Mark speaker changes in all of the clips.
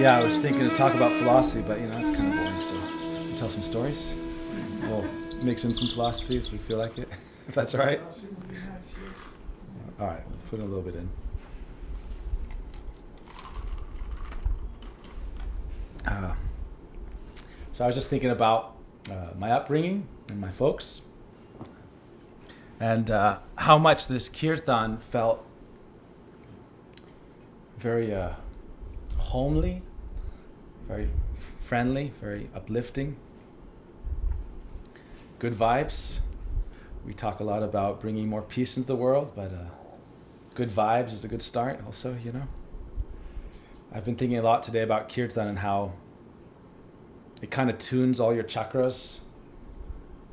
Speaker 1: Yeah, I was thinking to talk about philosophy, but it's kind of boring, so we'll tell some stories. We'll mix in some philosophy if we feel like it, if that's all right. All right, we'll put a little bit in. So I was just thinking about my upbringing and my folks, and how much this kirtan felt very homely, very friendly, very uplifting. Good vibes. We talk a lot about bringing more peace into the world, but good vibes is a good start also, I've been thinking a lot today about kirtan and how it kind of tunes all your chakras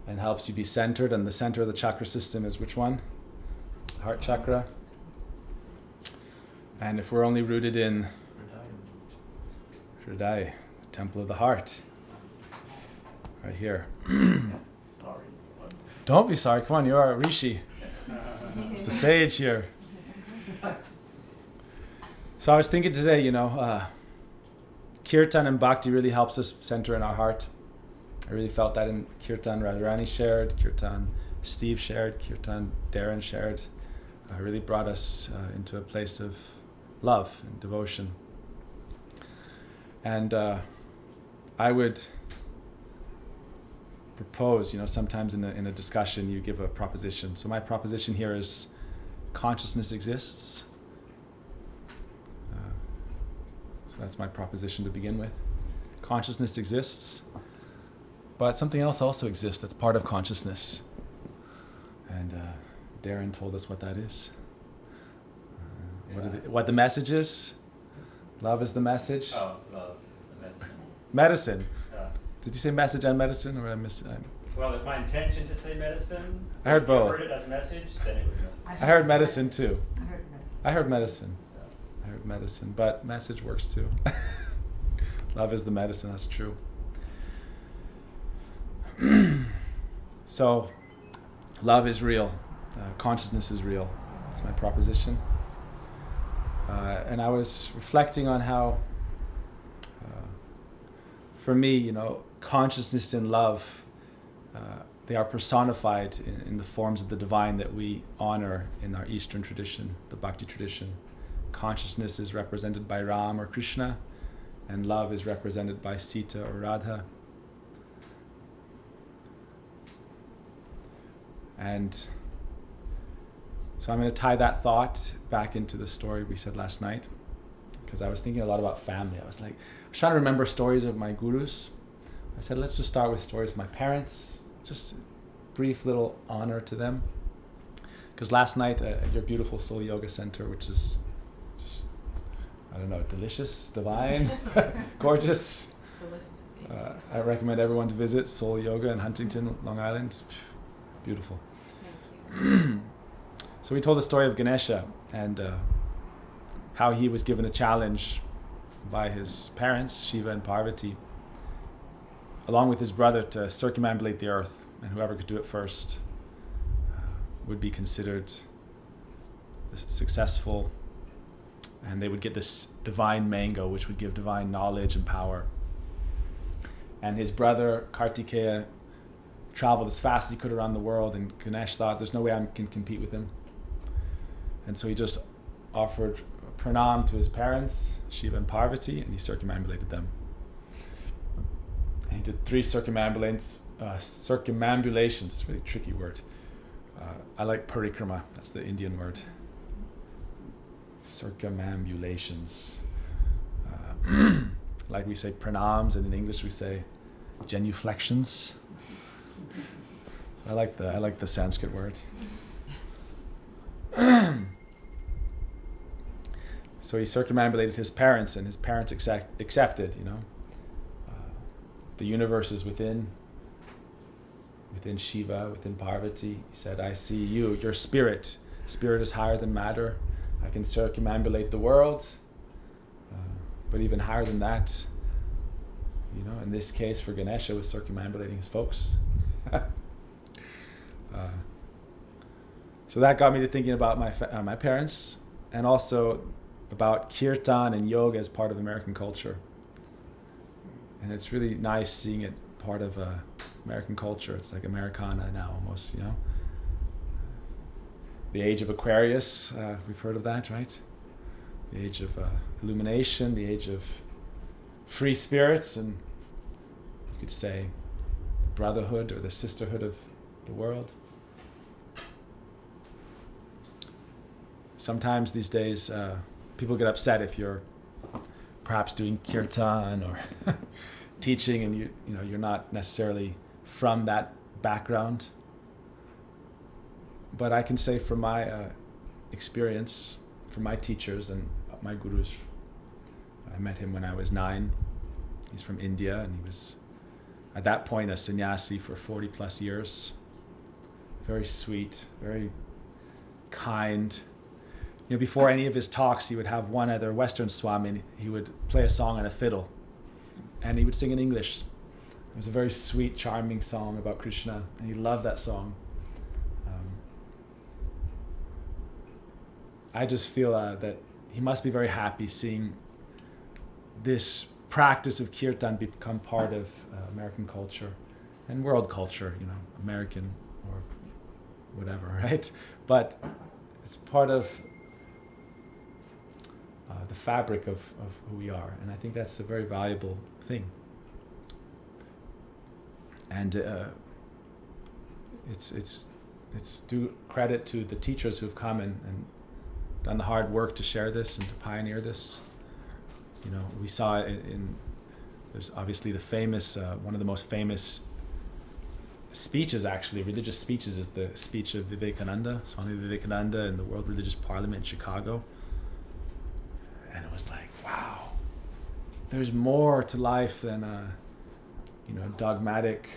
Speaker 1: and helps you be centered. And the center of the chakra system is which one? Heart chakra. And if we're only rooted in Hridaya, the temple of the heart, right here.
Speaker 2: Sorry.
Speaker 1: Don't be sorry. Come on, you are a rishi. It's the sage here. So I was thinking today, kirtan and bhakti really helps us center in our heart. I really felt that in kirtan Radharani shared, kirtan Steve shared, kirtan Darren shared. It really brought us into a place of love and devotion. And I would propose, sometimes in a discussion you give a proposition. So my proposition here is consciousness exists. So that's my proposition to begin with. Consciousness exists, but something else also exists that's part of consciousness. And Darren told us what that is. What the message is. Love is the message.
Speaker 2: Oh, love, the medicine.
Speaker 1: Medicine.
Speaker 2: Yeah.
Speaker 1: Did you say message and medicine, or did I miss it?
Speaker 2: Well, it's my intention to say medicine.
Speaker 1: I heard both.
Speaker 2: If you heard it as a message, then it was a message.
Speaker 1: I heard medicine too.
Speaker 3: I heard medicine.
Speaker 1: I heard medicine. I heard medicine, but message works too. Love is the medicine, that's true. So, love is real. Consciousness is real. That's my proposition. And I was reflecting on how, for me, consciousness and love, they are personified in the forms of the divine that we honor in our Eastern tradition, the Bhakti tradition. Consciousness is represented by Ram or Krishna, and love is represented by Sita or Radha. And so I'm going to tie that thought back into the story we said last night, because I was thinking a lot about family. I was trying to remember stories of my gurus. I said, let's just start with stories of my parents, just a brief little honor to them. Because last night at your beautiful Soul Yoga Center, which is just, delicious, divine, gorgeous. I recommend everyone to visit Soul Yoga in Huntington, Long Island. Beautiful. So we told the story of Ganesha and how he was given a challenge by his parents, Shiva and Parvati, along with his brother, to circumambulate the earth, and whoever could do it first would be considered successful, and they would get this divine mango, which would give divine knowledge and power. And his brother, Kartikeya, traveled as fast as he could around the world, and Ganesh thought, there's no way I can compete with him. And so he just offered pranam to his parents, Shiva and Parvati, and he circumambulated them. And he did 3 circumambulations. It's a really tricky word. I like parikrama, that's the Indian word. Circumambulations. Like we say pranams, and in English we say genuflections. I like the Sanskrit word. So he circumambulated his parents, and his parents accepted. The universe is within Shiva, within Parvati. He said, I see you, your spirit. Spirit is higher than matter. I can circumambulate the world. But even higher than that, in this case for Ganesha, was circumambulating his folks. So that got me to thinking about my parents, and also about kirtan and yoga as part of American culture. And it's really nice seeing it part of American culture. It's like Americana now almost, you know. The age of Aquarius, we've heard of that, right? The age of illumination, the age of free spirits, and you could say the brotherhood or the sisterhood of the world. Sometimes these days, people get upset if you're perhaps doing kirtan or teaching, and you know you're not necessarily from that background. But I can say from my experience, from my teachers and my gurus, I met him when I was 9. He's from India, and he was at that point a sannyasi for 40 plus years. Very sweet, very kind. You know, before any of his talks, he would have one other Western Swami, and he would play a song on a fiddle, and he would sing in English. It was a very sweet, charming song about Krishna, and he loved that song. I just feel that he must be very happy seeing this practice of kirtan become part of American culture and world culture, you know, American or whatever, right? But it's part of the fabric of who we are, and I think that's a very valuable thing. And it's due credit to the teachers who've come and done the hard work to share this and to pioneer this. You know, we saw it there's obviously the famous, one of the most famous speeches, actually, religious speeches, is the speech of Vivekananda, Swami Vivekananda, in the World Religious Parliament in Chicago. And it was like, wow, there's more to life than dogmatic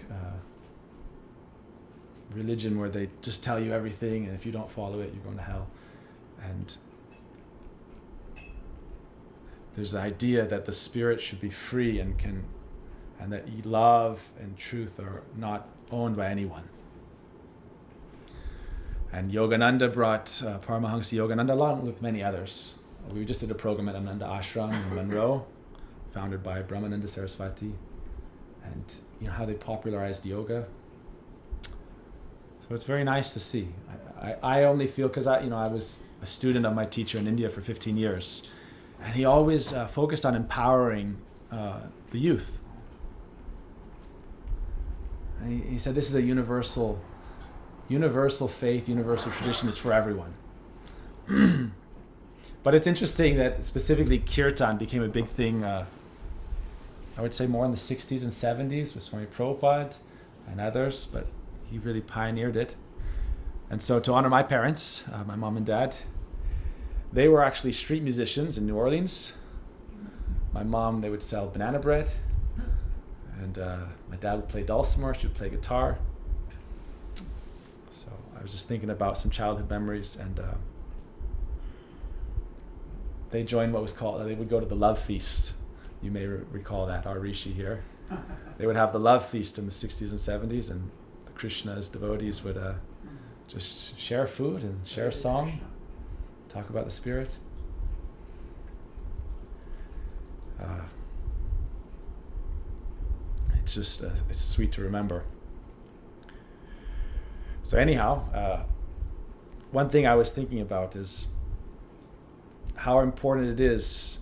Speaker 1: religion where they just tell you everything, and if you don't follow it, you're going to hell. And there's the idea that the spirit should be free and that love and truth are not owned by anyone. And Yogananda brought Paramahansa Yogananda, along with many others. We just did a program at Ananda Ashram in Monroe, founded by Brahmananda Saraswati, and you know how they popularized yoga. So it's very nice to see. I only feel, because I was a student of my teacher in India for 15 years, and he always focused on empowering the youth. And he said this is a universal faith, universal tradition, is for everyone. But it's interesting that specifically kirtan became a big thing, I would say more in the 60s and 70s with Swami Prabhupada and others, but he really pioneered it. And so to honor my parents, my mom and dad, they were actually street musicians in New Orleans. My mom, they would sell banana bread, and my dad would play dulcimer, she would play guitar. So I was just thinking about some childhood memories, and they joined what was called, they would go to the love feast. You may recall that, our Rishi here. They would have the love feast in the 60s and 70s, and the Krishna's devotees would just share food and share song, talk about the spirit. It's just, it's sweet to remember. So anyhow, one thing I was thinking about is how important it is,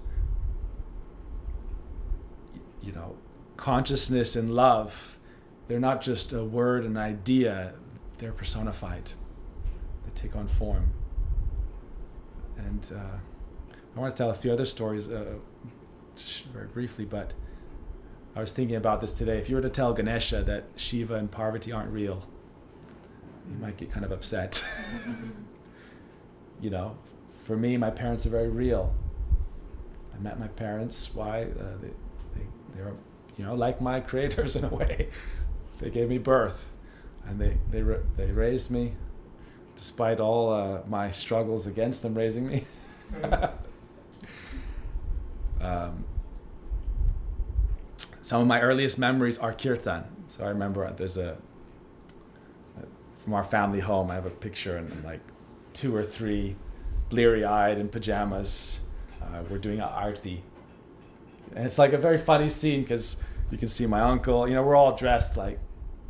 Speaker 1: you know, consciousness and love, they're not just a word, an idea, they're personified. They take on form. And I want to tell a few other stories, just very briefly, but I was thinking about this today. If you were to tell Ganesha that Shiva and Parvati aren't real, you might get kind of upset. You know, for me, my parents are very real. I met my parents. Why? They're, you know, like my creators in a way. They gave me birth, and they raised me, despite all my struggles against them raising me. Some of my earliest memories are kirtan. So I remember there's from our family home, I have a picture, and like 2 or 3 bleary-eyed in pajamas. We're doing an arti. And it's like a very funny scene because You can see my uncle. We're all dressed like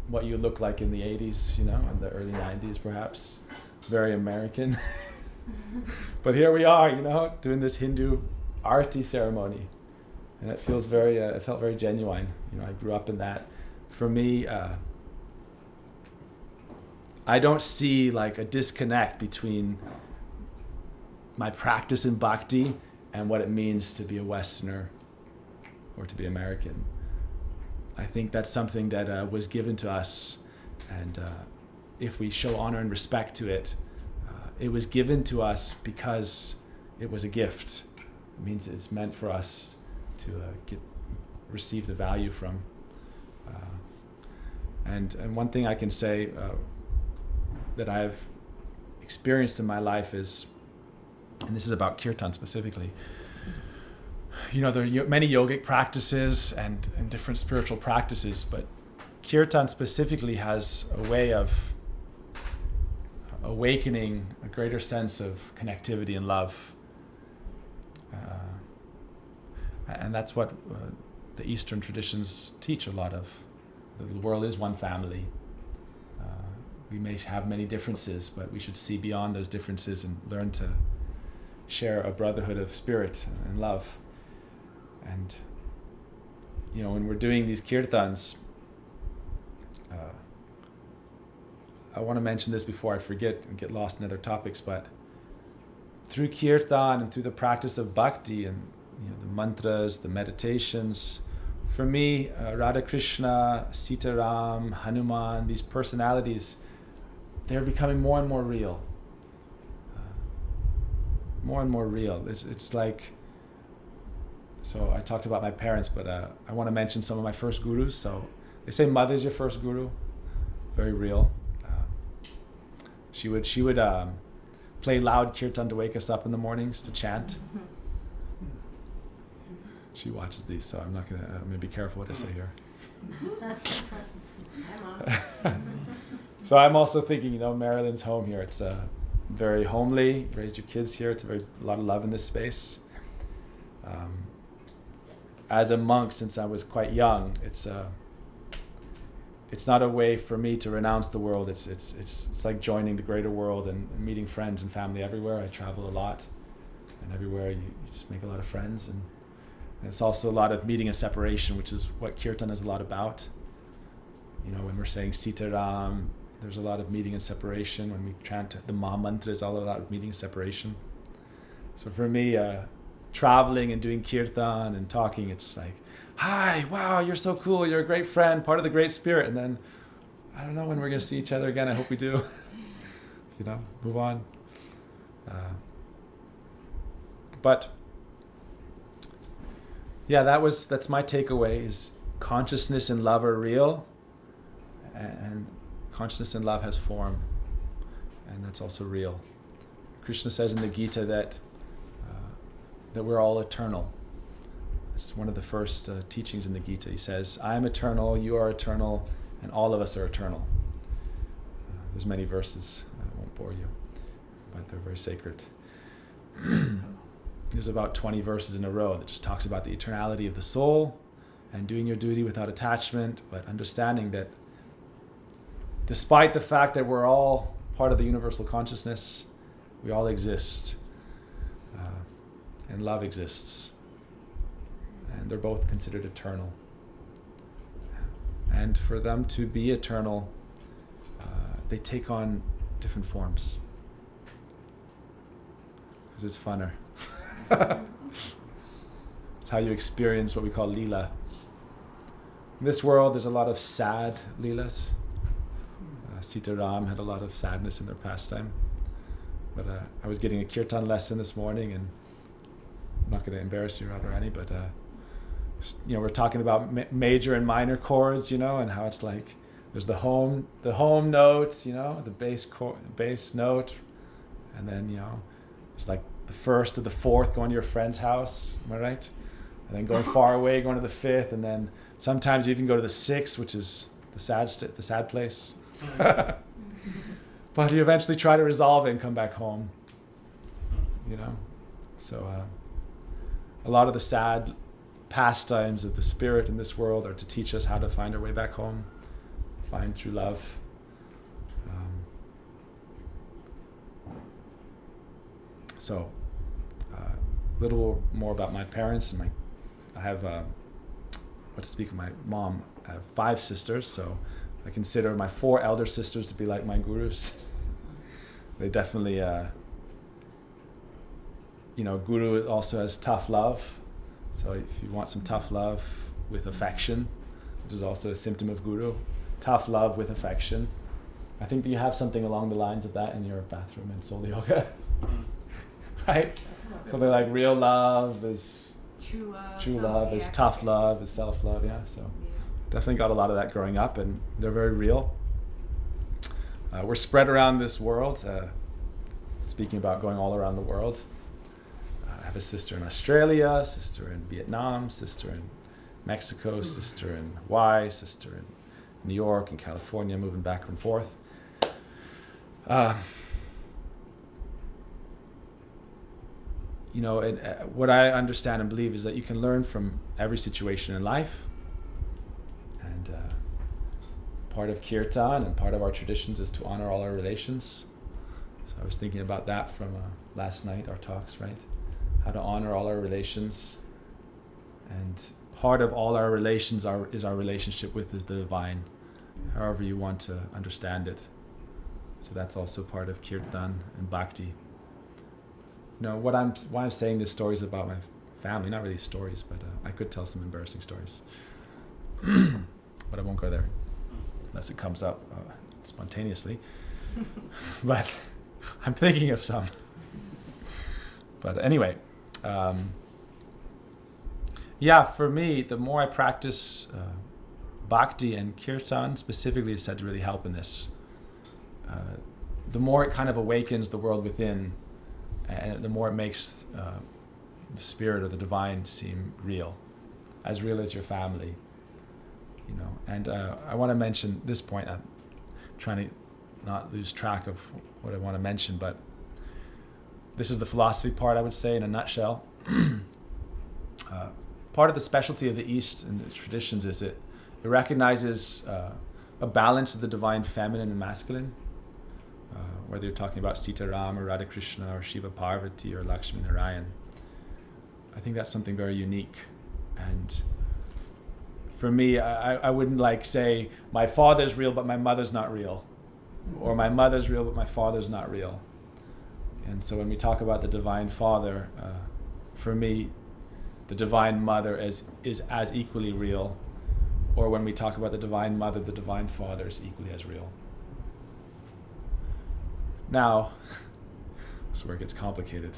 Speaker 1: what you look like in the 80s, in the early 90s perhaps. Very American. But here we are, doing this Hindu arti ceremony. And it feels it felt very genuine. I grew up in that. For me, I don't see like a disconnect between my practice in bhakti and what it means to be a Westerner or to be American. I think that's something that was given to us, and if we show honor and respect to it, it was given to us because it was a gift. It means it's meant for us to receive the value from. And one thing I can say that I've experienced in my life is, and this is about kirtan specifically, there are many yogic practices and different spiritual practices, but kirtan specifically has a way of awakening a greater sense of connectivity and love. And that's what the Eastern traditions teach a lot of. The world is one family. We may have many differences, but we should see beyond those differences and learn to share a brotherhood of spirit and love. And, when we're doing these kirtans, I want to mention this before I forget and get lost in other topics, but through kirtan and through the practice of bhakti and the mantras, the meditations, for me, Radha Krishna, Sita Ram, Hanuman, these personalities, they're becoming more and more real. More and more real. It's like, so I talked about my parents, but I want to mention some of my first gurus. So they say mother's your first guru. Very real. She would play loud kirtan to wake us up in the mornings to chant. She watches these, so I'm going to be careful what I say here. So I'm also thinking, Marilyn's home here. It's very homely. Raised your kids here. It's a lot of love in this space. As a monk, since I was quite young, it's not a way for me to renounce the world. It's like joining the greater world and meeting friends and family everywhere. I travel a lot, and everywhere you just make a lot of friends, and it's also a lot of meeting and separation, which is what kirtan is a lot about. When we're saying Sita Ram, there's a lot of meeting and separation. When we chant the Maha Mantra, it's all about meeting and separation. So for me, traveling and doing kirtan and talking, it's like, hi, wow, you're so cool, you're a great friend, part of the great spirit. And then, I don't know when we're going to see each other again. I hope we do. Move on. But yeah, that's my takeaway, is consciousness and love are real, and consciousness and love has form, and that's also real. Krishna says in the Gita that we're all eternal. It's one of the first teachings in the Gita. He says, I am eternal, you are eternal, and all of us are eternal. There's many verses, I won't bore you, but they're very sacred. There's about 20 verses in a row that just talks about the eternality of the soul and doing your duty without attachment, but understanding that despite the fact that we're all part of the universal consciousness, we all exist, and love exists, and they're both considered eternal. And for them to be eternal, they take on different forms, because it's funner. It's how you experience what we call lila. In this world, there's a lot of sad lilas. Sita Ram had a lot of sadness in their pastime. But I was getting a kirtan lesson this morning, and I'm not going to embarrass you, Radharani, but we're talking about major and minor chords, and how it's like there's the home note, the bass note, and then it's like the first to the fourth going to your friend's house, am I right? And then going far away, going to the fifth, and then sometimes you even go to the sixth, which is the sad place. But you eventually try to resolve it and come back home. So a lot of the sad pastimes of the spirit in this world are to teach us how to find our way back home, find true love. So, a little more about my parents. And I have, what to speak of my mom, I have 5 sisters, so I consider my 4 elder sisters to be like my gurus. They definitely, Guru also has tough love. So if you want some tough love with affection, which is also a symptom of Guru, tough love with affection. I think that you have something along the lines of that in your bathroom in Soul Yoga. Right? Something like real love is true love is tough love is self-love, yeah. So definitely got a lot of that growing up, and they're very real. We're spread around this world. Speaking about going all around the world, I have a sister in Australia, sister in Vietnam, sister in Mexico, sister in Hawaii, sister in New York and California, moving back and forth. What I understand and believe is that you can learn from every situation in life. And part of kirtan and part of our traditions is to honor all our relations. So I was thinking about that from last night, our talks, right? How to honor all our relations. And part of all our relations is our relationship with the divine, however you want to understand it. So that's also part of kirtan and bhakti. Why I'm saying this stories about my family, not really stories, but I could tell some embarrassing stories. But I won't go there, unless it comes up spontaneously. But I'm thinking of some. But anyway, for me, the more I practice bhakti and kirtan specifically is said to really help in this. The more it kind of awakens the world within, and the more it makes the spirit or the divine seem real as your family, And I want to mention this point. I'm trying to not lose track of what I want to mention, but this is the philosophy part, I would say, in a nutshell. Part of the specialty of the East and its traditions is it recognizes a balance of the divine feminine and masculine. Whether you're talking about Sita Ram or Radha Krishna or Shiva Parvati or Lakshmi Narayan. I think that's something very unique. And for me, I wouldn't say my father's real but my mother's not real. Or my mother's real but my father's not real. And so when we talk about the Divine Father, for me, the Divine Mother is as equally real. Or when we talk about the Divine Mother, the Divine Father is equally as real. Now, this is where it gets complicated.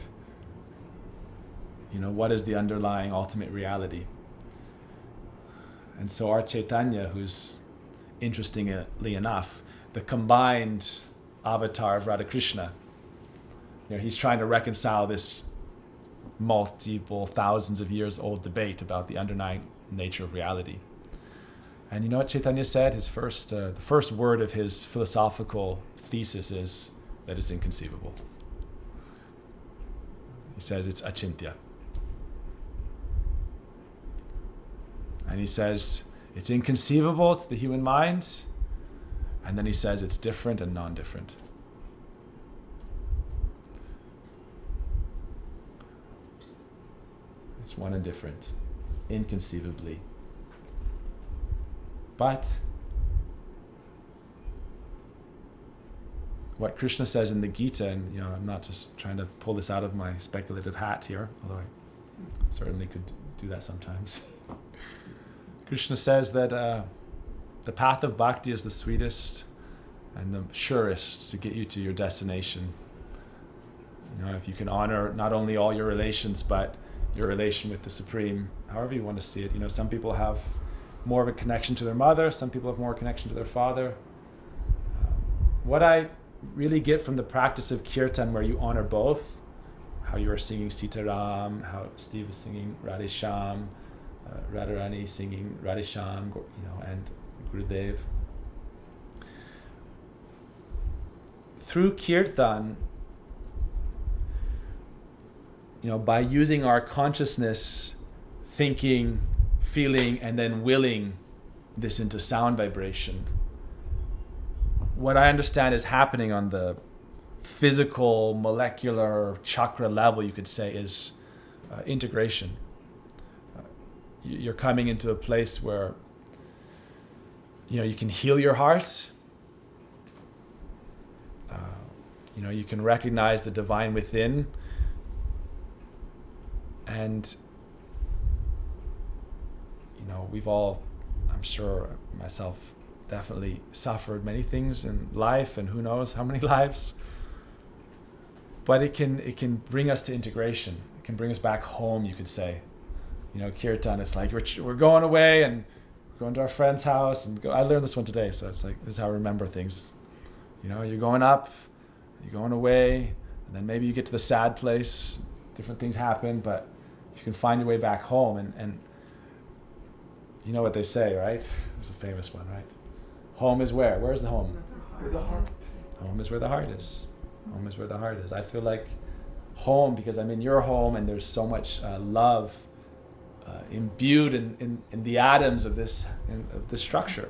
Speaker 1: What is the underlying ultimate reality? And so our Chaitanya, who's interestingly enough, the combined avatar of Radha Krishna, he's trying to reconcile this multiple thousands of years old debate about the underlying nature of reality. And you know what Chaitanya said? The first word of his philosophical thesis is that it's inconceivable. He says it's achintya. And he says it's inconceivable to the human mind, and then he says it's different and non-different. It's one and different, inconceivably. But what Krishna says in the Gita, and I'm not just trying to pull this out of my speculative hat here, although I certainly could do that sometimes. Krishna says that the path of bhakti is the sweetest and the surest to get you to your destination. If you can honor not only all your relations, but your relation with the Supreme, however you want to see it. Some people have more of a connection to their mother, some people have more connection to their father. What I really get from the practice of kirtan, where you honor both, how you are singing Sita Ram, how Steve is singing Radhe Shyam, Radharani singing Radhe Shyam, and Gurudev. Through kirtan, by using our consciousness thinking, feeling, and then willing this into sound vibration. What I understand is happening on the physical, molecular, chakra level, you could say, is integration. You're coming into a place where you can heal your heart. You can recognize the divine within, and we've all, I'm sure myself, definitely suffered many things in life, and who knows how many lives. But it can bring us to integration. It can bring us back home, you could say. Kirtan, it's like we're going away and we're going to our friend's house, and I learned this one today, so it's like this is how I remember things. You're going up, you're going away, and then maybe you get to the sad place, different things happen, but if you can find your way back home, and you know what they say, right? It's a famous one, right? Home is where? Where's the home?
Speaker 3: Where the heart.
Speaker 1: Home is where the heart is. Home is where the heart is. I feel like home because I'm in your home, and there's so much love imbued in the atoms of this structure.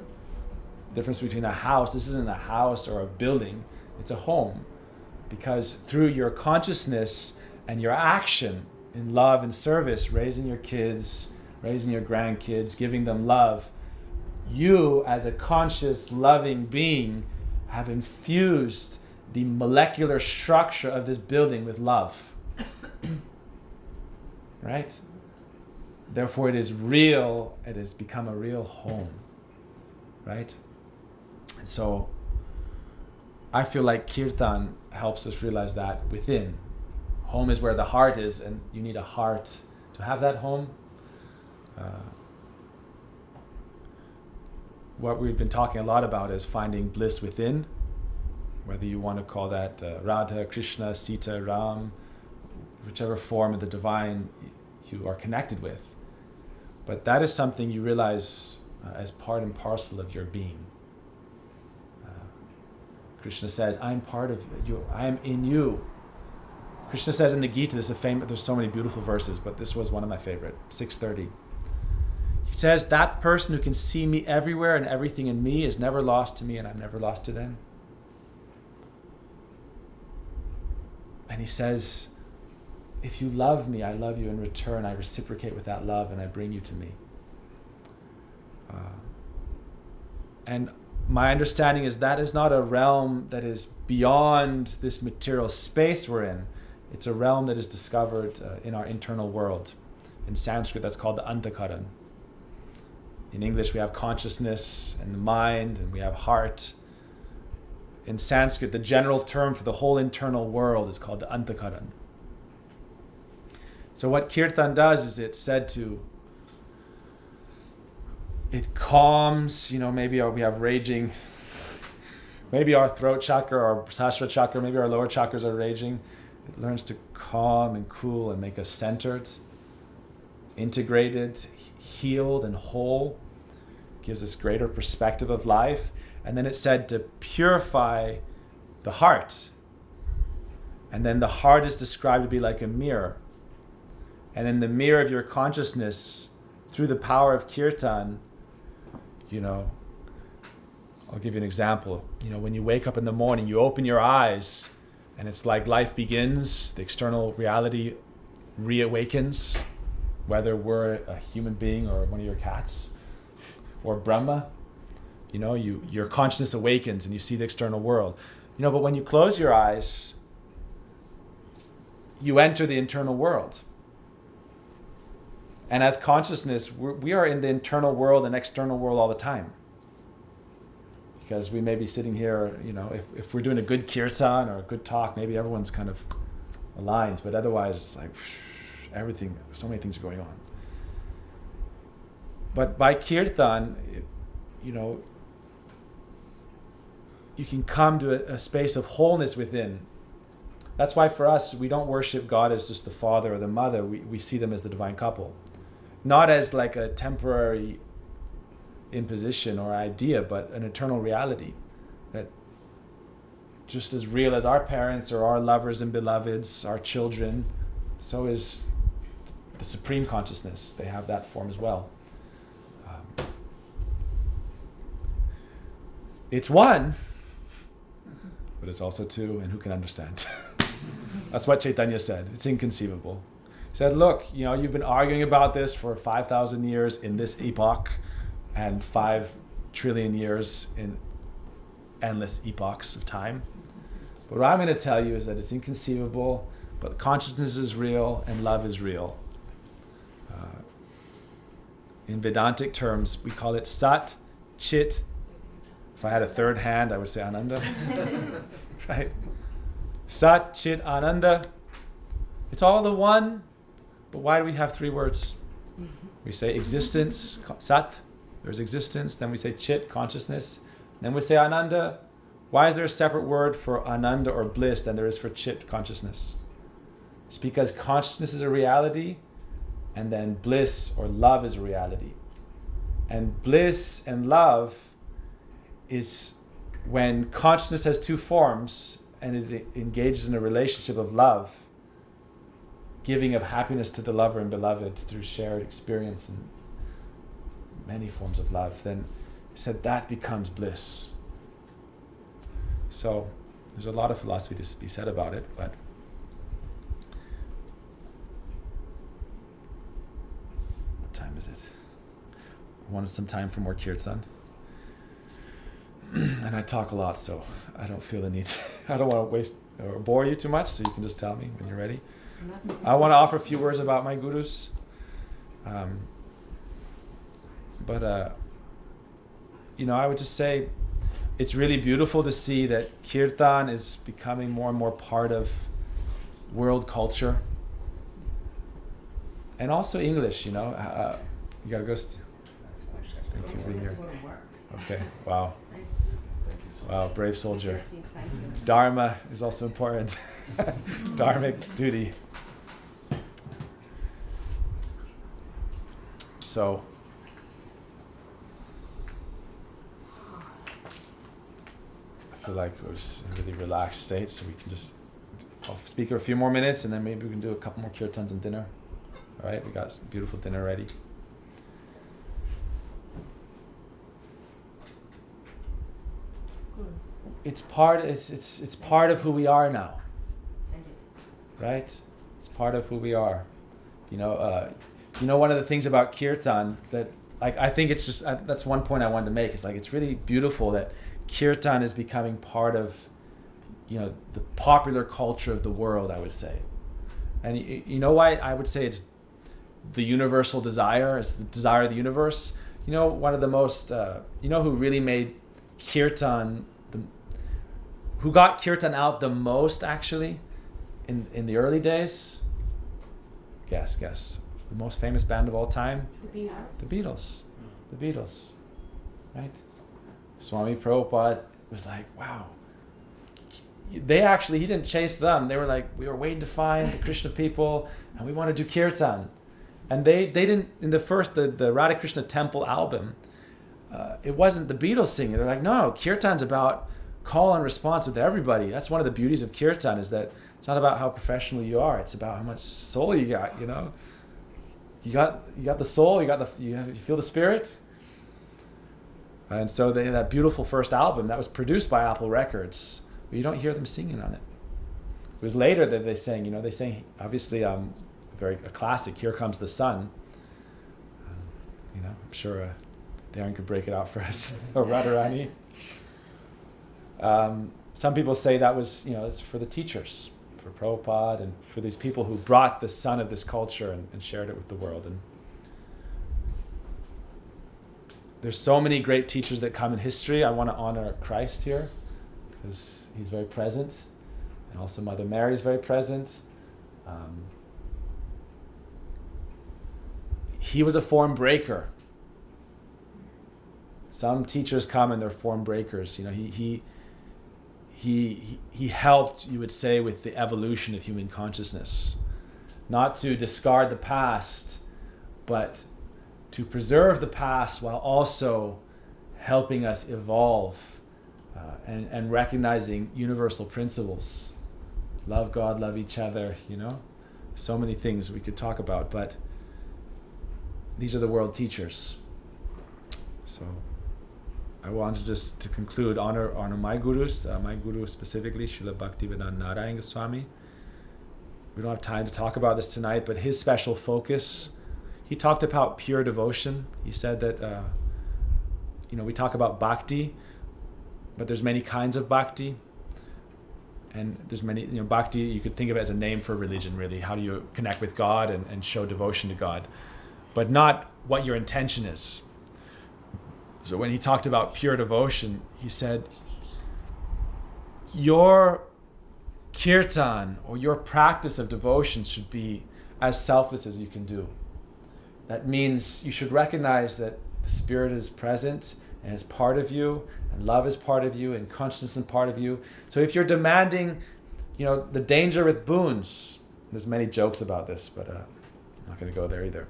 Speaker 1: The difference between a house, this isn't a house or a building, it's a home. Because through your consciousness and your action in love and service, raising your kids, raising your grandkids, giving them love, you as a conscious, loving being have infused the molecular structure of this building with love. Right? Therefore it is real, it has become a real home. Right? And so I feel like Kirtan helps us realize that within. Home is where the heart is, and you need a heart to have that home. What we've been talking a lot about is finding bliss within, whether you want to call that Radha, Krishna, Sita, Ram, whichever form of the divine you are connected with. But that is something you realize as part and parcel of your being. Krishna says, I'm part of you, I am in you. Krishna says in the Gita, there's so many beautiful verses, but this was one of my favorite, 630. He says, that person who can see me everywhere and everything in me is never lost to me, and I'm never lost to them. And he says, if you love me, I love you in return. I reciprocate with that love, and I bring you to me. And my understanding is that is not a realm that is beyond this material space we're in. It's a realm that is discovered in our internal world. In Sanskrit, that's called the Antakaran. In English, we have consciousness and the mind, and we have heart. In Sanskrit, the general term for the whole internal world is called the Antakaran. So what Kirtan does is it's said to, it calms, maybe we have raging, maybe our throat chakra or sahasrara chakra, maybe our lower chakras are raging. It learns to calm and cool and make us centered, integrated, healed, and whole. Gives us greater perspective of life. And then it's said to purify the heart. And then the heart is described to be like a mirror. And in the mirror of your consciousness, through the power of Kirtan, I'll give you an example. When you wake up in the morning, you open your eyes, and it's like life begins, the external reality reawakens, whether we're a human being or one of your cats, or Brahma, your consciousness awakens and you see the external world. But when you close your eyes, you enter the internal world. And as consciousness, we are in the internal world and external world all the time. Because we may be sitting here, if we're doing a good kirtan or a good talk, maybe everyone's kind of aligned, but otherwise it's like everything, so many things are going on. But by kirtan, you can come to a space of wholeness within. That's why for us, we don't worship God as just the father or the mother. We see them as the divine couple. Not as like a temporary imposition or idea, but an eternal reality that just as real as our parents or our lovers and beloveds, our children, so is the supreme consciousness. They have that form as well. It's one, but it's also two, and who can understand? That's what Chaitanya said. It's inconceivable. He said, look, you've been arguing about this for 5,000 years in this epoch and 5 trillion years in endless epochs of time. But what I'm going to tell you is that it's inconceivable, but consciousness is real and love is real. In Vedantic terms, we call it Sat, Chit. If I had a third hand, I would say Ananda. Right? Sat, Chit, Ananda. It's all the one, but why do we have 3 words? We say existence, Sat, there's existence. Then we say Chit, consciousness. Then we say Ananda. Why is there a separate word for Ananda or bliss than there is for Chit, consciousness? It's because consciousness is a reality, and then bliss or love is a reality. And bliss and love is when consciousness has 2 forms and it engages in a relationship of love, giving of happiness to the lover and beloved through shared experience and many forms of love, then he said that becomes bliss. So there's a lot of philosophy to be said about it, but what time is it? I wanted some time for more kirtan. And I talk a lot, so I don't feel the need. I don't want to waste or bore you too much, so you can just tell me when you're ready. I want to offer a few words about my gurus. But I would just say it's really beautiful to see that kirtan is becoming more and more part of world culture. And also English, you gotta go. Thank you for being here. Okay, wow. Wow, brave soldier. Dharma is also important. Dharmic duty. So, I feel like we're just in a really relaxed state, so we can I'll speak for a few more minutes, and then maybe we can do a couple more kirtans and dinner. All right, we got some beautiful dinner ready. It's part of who we are now, right? It's part of who we are. One of the things about kirtan that, I think it's just that's one point I wanted to make. Is it's really beautiful that kirtan is becoming part of, the popular culture of the world, I would say. And you know why I would say it's the universal desire? It's the desire of the universe. One of the most, who really made kirtan, who got kirtan out the most actually in the early days? Guess. The most famous band of all time? The Beatles. Right? Swami Prabhupada was like, wow. He didn't chase them. They were like, we were waiting to find the Krishna people and we want to do kirtan. And they didn't, in the first, the Radha Krishna Temple album, it wasn't the Beatles singing. They're like, no, kirtan's about call and response with everybody. That's one of the beauties of kirtan, is that it's not about how professional you are. It's about how much soul you got. You got the soul. You feel the spirit. And so they had that beautiful first album that was produced by Apple Records, but you don't hear them singing on it. It was later that they sang. They sang obviously a classic, "Here Comes the Sun." I'm sure Darren could break it out for us, or Radharani. Some people say that was, it's for the teachers, for Prabhupada, and for these people who brought the sun of this culture and shared it with the world. And there's so many great teachers that come in history. I want to honor Christ here, because he's very present, and also Mother Mary is very present. He was a form breaker. Some teachers come and they're form breakers. He helped, you would say, with the evolution of human consciousness. Not to discard the past, but to preserve the past while also helping us evolve and recognizing universal principles. Love God, love each other, So many things we could talk about, but these are the world teachers. So I wanted just to conclude, honor my gurus, my guru specifically, Srila Bhaktivedanta Narayana Swami. We don't have time to talk about this tonight, but his special focus, he talked about pure devotion. He said that, we talk about bhakti, but there's many kinds of bhakti. And there's many, bhakti, you could think of it as a name for religion, really. How do you connect with God and show devotion to God? But not what your intention is. So when he talked about pure devotion, he said, your kirtan or your practice of devotion should be as selfless as you can do. That means you should recognize that the Spirit is present and is part of you, and love is part of you, and consciousness is part of you. So if you're demanding, the danger with boons, there's many jokes about this, but I'm not going to go there either.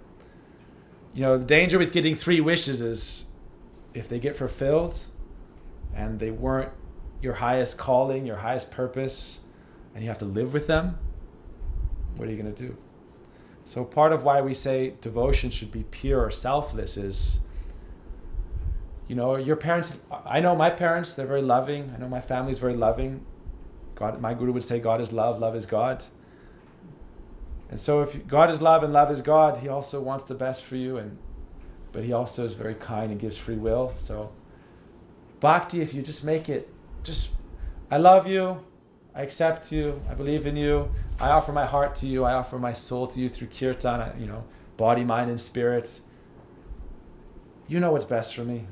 Speaker 1: The danger with getting 3 wishes is if they get fulfilled and they weren't your highest calling, your highest purpose, and you have to live with them, what are you going to do? So part of why we say devotion should be pure or selfless is, your parents, I know my parents, they're very loving. I know my family's very loving. God, my guru would say God is love, love is God. And so if God is love and love is God, he also wants the best for you, but he also is very kind and gives free will. So bhakti, if you just make it, I love you, I accept you, I believe in you, I offer my heart to you, I offer my soul to you through kirtan, body, mind, and spirit. You know what's best for me.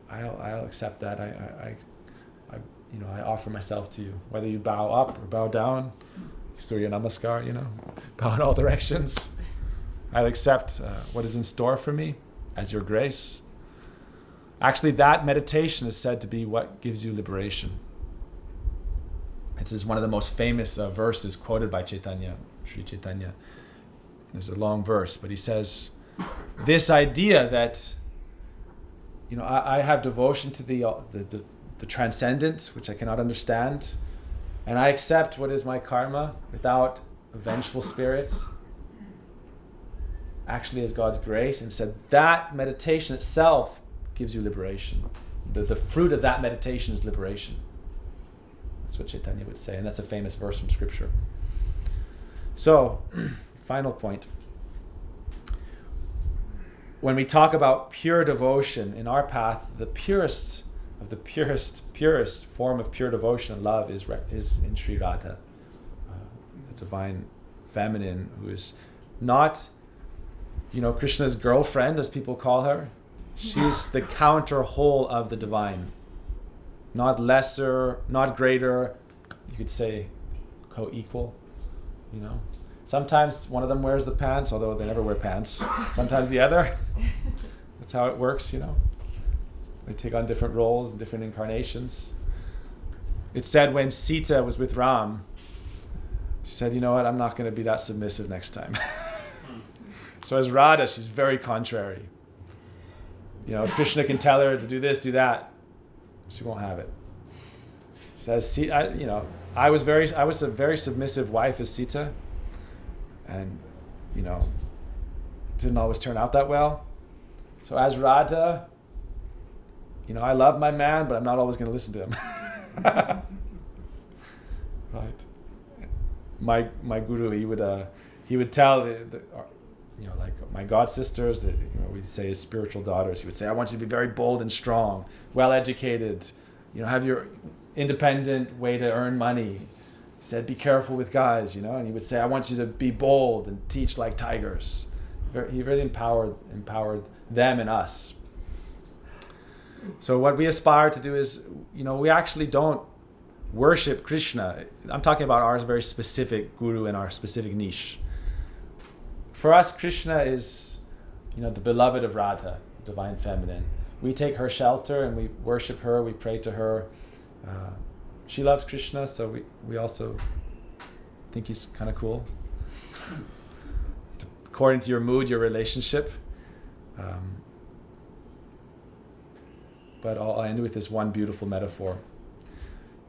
Speaker 1: I'll accept that. I offer myself to you. Whether you bow up or bow down, Surya Namaskar, bow in all directions. I'll accept what is in store for me as your grace. Actually, that meditation is said to be what gives you liberation. This is one of the most famous verses quoted by Chaitanya, Sri Chaitanya. There's a long verse, but he says, this idea that I have devotion to the transcendent, which I cannot understand, and I accept what is my karma without a vengeful spirit, actually as God's grace, and said that meditation itself gives you liberation. The fruit of that meditation is liberation. That's what Chaitanya would say, and that's a famous verse from Scripture. So, final point. When we talk about pure devotion in our path, the purest of the purest form of pure devotion and love is in Sri Radha, the divine feminine, who is not, Krishna's girlfriend, as people call her. She's the counter whole of the divine. Not lesser, not greater, you could say co-equal, Sometimes one of them wears the pants, although they never wear pants. Sometimes the other. That's how it works, They take on different roles and different incarnations. It's said when Sita was with Ram, she said, you know what, I'm not going to be that submissive next time. So as Radha, she's very contrary. Krishna can tell her to do this, do that. She won't have it. She says, I was a very submissive wife as Sita. And, didn't always turn out that well. So as Radha, I love my man, but I'm not always going to listen to him. Right. My guru, he would tell like my god sisters, we'd say his spiritual daughters, he would say, I want you to be very bold and strong, well educated, have your independent way to earn money. He said, be careful with guys, and he would say, I want you to be bold and teach like tigers. He really empowered them and us. So what we aspire to do is, we actually don't worship Krishna. I'm talking about our very specific guru and our specific niche. For us, Krishna is, the beloved of Radha, the divine feminine. We take her shelter and we worship her, we pray to her. She loves Krishna, so we also think he's kind of cool. According to your mood, your relationship. But I'll end with this one beautiful metaphor.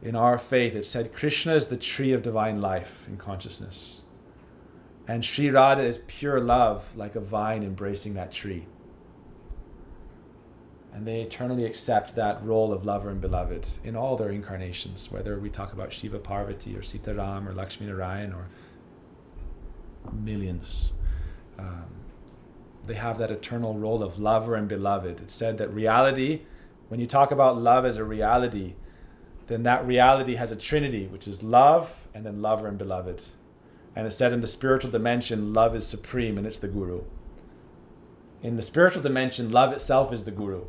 Speaker 1: In our faith, it said Krishna is the tree of divine life in consciousness. And Sri Radha is pure love, like a vine embracing that tree. And they eternally accept that role of lover and beloved in all their incarnations, whether we talk about Shiva Parvati or Sita Ram or Lakshmi Narayan or millions. They have that eternal role of lover and beloved. It's said that reality, when you talk about love as a reality, then that reality has a trinity, which is love and then lover and beloved. And it's said in the spiritual dimension, love is supreme and it's the guru. In the spiritual dimension, love itself is the guru.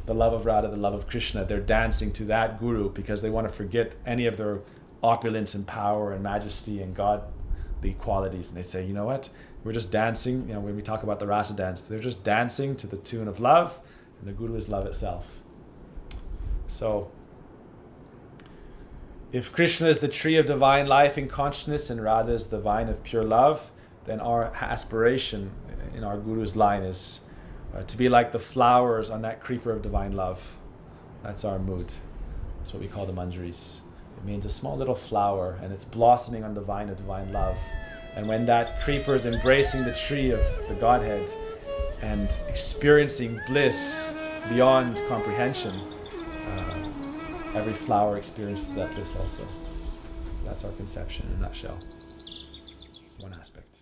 Speaker 1: The love of Radha, the love of Krishna, they're dancing to that guru because they want to forget any of their opulence and power and majesty and godly qualities. And they say, you know what? We're just dancing, when we talk about the rasa dance, they're just dancing to the tune of love, and the guru is love itself. So, if Krishna is the tree of divine life and consciousness and Radha is the vine of pure love, then our aspiration in our guru's line is to be like the flowers on that creeper of divine love. That's our mood. That's what we call the manjaris. It means a small little flower, and it's blossoming on the vine of divine love. And when that creeper is embracing the tree of the Godhead and experiencing bliss beyond comprehension, every flower experiences that bliss also. So that's our conception in a nutshell. One aspect.